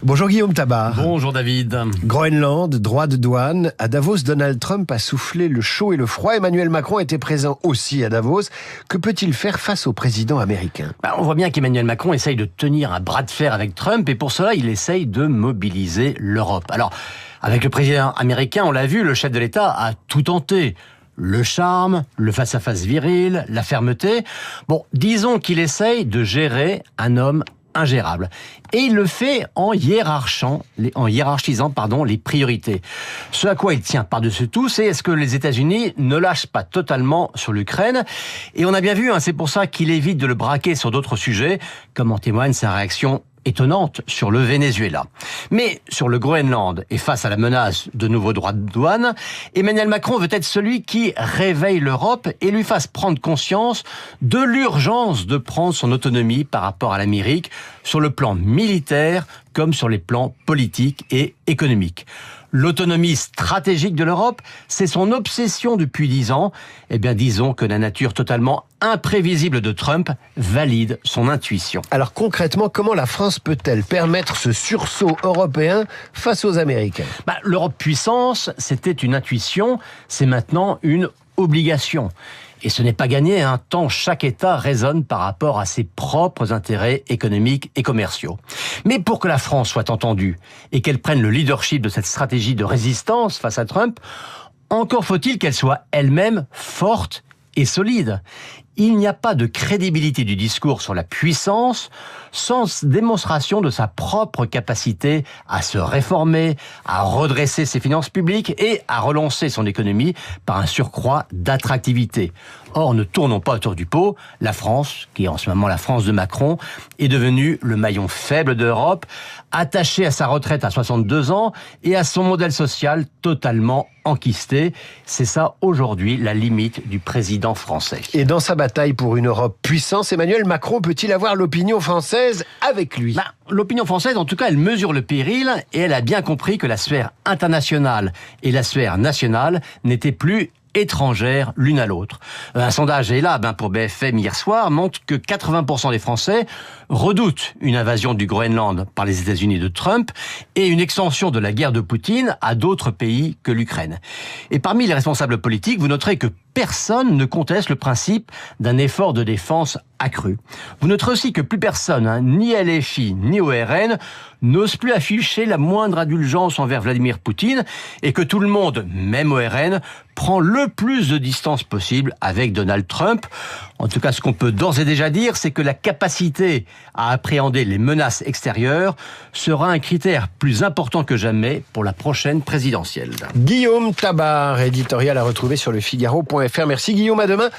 Bonjour Guillaume Tabar. Bonjour David. Groenland, droit de douane. À Davos, Donald Trump a soufflé le chaud et le froid. Emmanuel Macron était présent aussi à Davos. Que peut-il faire face au président américain ? On voit bien qu'Emmanuel Macron essaye de tenir un bras de fer avec Trump et pour cela, il essaye de mobiliser l'Europe. Alors, avec le président américain, on l'a vu, le chef de l'État a tout tenté. Le charme, le face-à-face viril, la fermeté. Bon, disons qu'il essaye de gérer un homme ingérable. Et il le fait en hiérarchisant les priorités. Ce à quoi il tient par-dessus tout, c'est est-ce que les États-Unis ne lâchent pas totalement sur l'Ukraine. Et on a bien vu, c'est pour ça qu'il évite de le braquer sur d'autres sujets, comme en témoigne sa réaction étonnante sur le Venezuela. Mais sur le Groenland et face à la menace de nouveaux droits de douane, Emmanuel Macron veut être celui qui réveille l'Europe et lui fasse prendre conscience de l'urgence de prendre son autonomie par rapport à l'Amérique sur le plan militaire comme sur les plans politiques et économiques. L'autonomie stratégique de l'Europe, c'est son obsession depuis 10 ans. Eh bien, disons que la nature totalement imprévisible de Trump valide son intuition. Alors concrètement, comment la France peut-elle permettre ce sursaut européen face aux Américains ? L'Europe puissance, c'était une intuition, c'est maintenant une obligation. Et ce n'est pas gagné, tant chaque État raisonne par rapport à ses propres intérêts économiques et commerciaux. Mais pour que la France soit entendue et qu'elle prenne le leadership de cette stratégie de résistance face à Trump, encore faut-il qu'elle soit elle-même forte et solide. Il n'y a pas de crédibilité du discours sur la puissance sans démonstration de sa propre capacité à se réformer, à redresser ses finances publiques et à relancer son économie par un surcroît d'attractivité. Or, ne tournons pas autour du pot. La France, qui est en ce moment la France de Macron, est devenue le maillon faible de l'Europe, attachée à sa retraite à 62 ans et à son modèle social totalement enquisté. C'est ça, aujourd'hui, la limite du président français. Et dans sa bataille pour une Europe puissance, Emmanuel Macron peut-il avoir l'opinion française avec lui ? L'opinion française, en tout cas, elle mesure le péril et elle a bien compris que la sphère internationale et la sphère nationale n'étaient plus étrangères l'une à l'autre. Un sondage est là, pour BFM hier soir, montre que 80% des Français redoutent une invasion du Groenland par les États-Unis de Trump et une extension de la guerre de Poutine à d'autres pays que l'Ukraine. Et parmi les responsables politiques, vous noterez que personne ne conteste le principe d'un effort de défense accru. Vous noterez aussi que plus personne, ni LFI, ni ORN, n'ose plus afficher la moindre indulgence envers Vladimir Poutine et que tout le monde, même ORN, prend le plus de distance possible avec Donald Trump. En tout cas, ce qu'on peut d'ores et déjà dire, c'est que la capacité à appréhender les menaces extérieures sera un critère plus important que jamais pour la prochaine présidentielle. Guillaume Tabar, éditorial à retrouver sur lefigaro.fr. Merci Guillaume, à demain.